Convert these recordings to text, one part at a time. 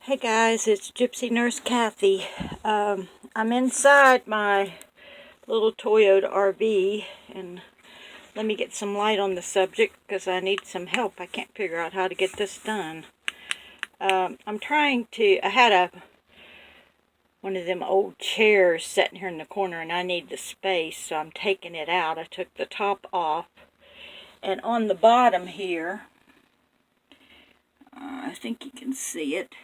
Hey guys, it's Gypsy Nurse Kathy. I'm inside my little Toyota RV, and let me get some light on the subject because I need some help. I can't figure out how to get this done. I had one of them old chairs sitting here in the corner, and I need the space, so I'm taking it out. I took the top off, and on the bottom here, I think you can see it.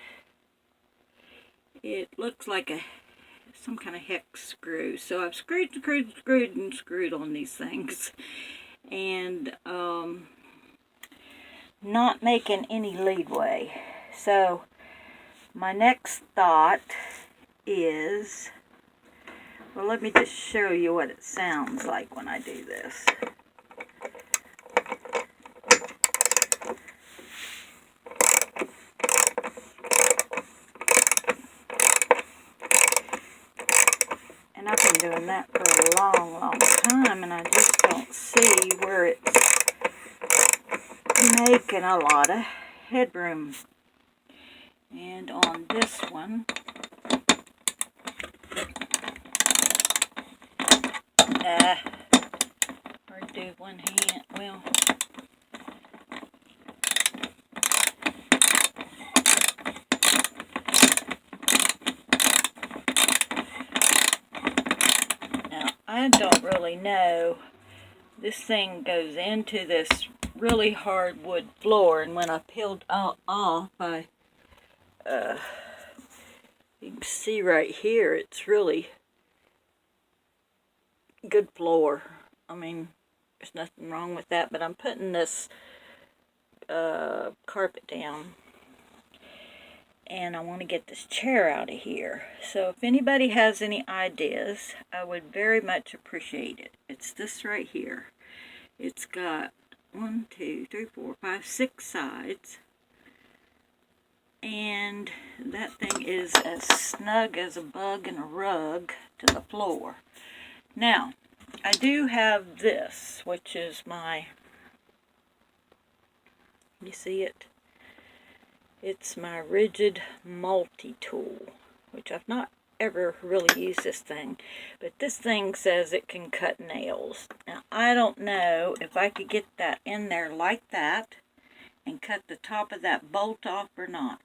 It looks like some kind of hex screw. So I've screwed on these things, and not making any leadway. So my next thought is, well, let me just show you what it sounds like when I do this. And I've been doing that for a long time, and I just don't see where it's making a lot of headroom. And on this one, or do one hand, well, now I don't really know. This thing goes into this really hard wood floor, and when I peeled off, you can see right here, it's really good floor. I mean, there's nothing wrong with that, but I'm putting this carpet down, and I want to get this chair out of here. So if anybody has any ideas, I would very much appreciate it. It's this right here. It's got 1, 2, 3, 4, 5, 6 sides, and that thing is as snug as a bug in a rug to the floor. Now, I do have this, which is my, you see it? It's my rigid multi-tool, which I've not ever really used this thing, but this thing says it can cut nails. Now, I don't know if I could get that in there like that and cut the top of that bolt off or not.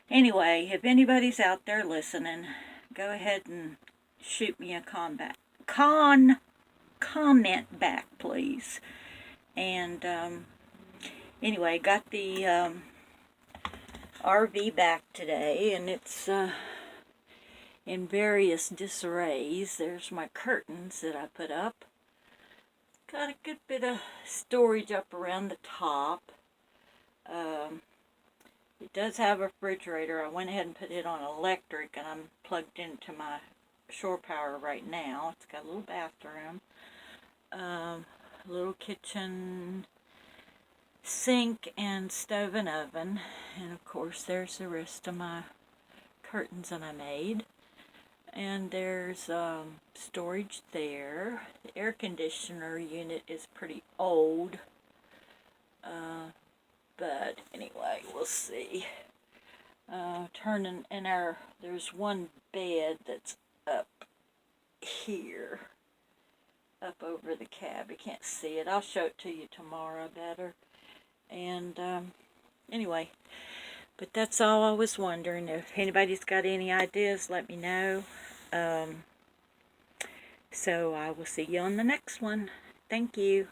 Anyway, if anybody's out there listening, go ahead and shoot me a comment back, please. And anyway, got the RV back today, and it's in various disarrays. There's my curtains that I put up. Got a good bit of storage up around the top. It does have a refrigerator. I went ahead and put it on electric, and I'm plugged into my shore power right now. It's got a little bathroom, a little kitchen sink and stove and oven, and of course there's the rest of my curtains that I made, and there's storage there. The air conditioner unit is pretty old, but anyway, we'll see. There's one bed that's up here, up over the cab. You can't see it. I'll show it to you tomorrow better. And anyway, but that's all I was wondering. If anybody's got any ideas, let me know. So I will see you on the next one. Thank you.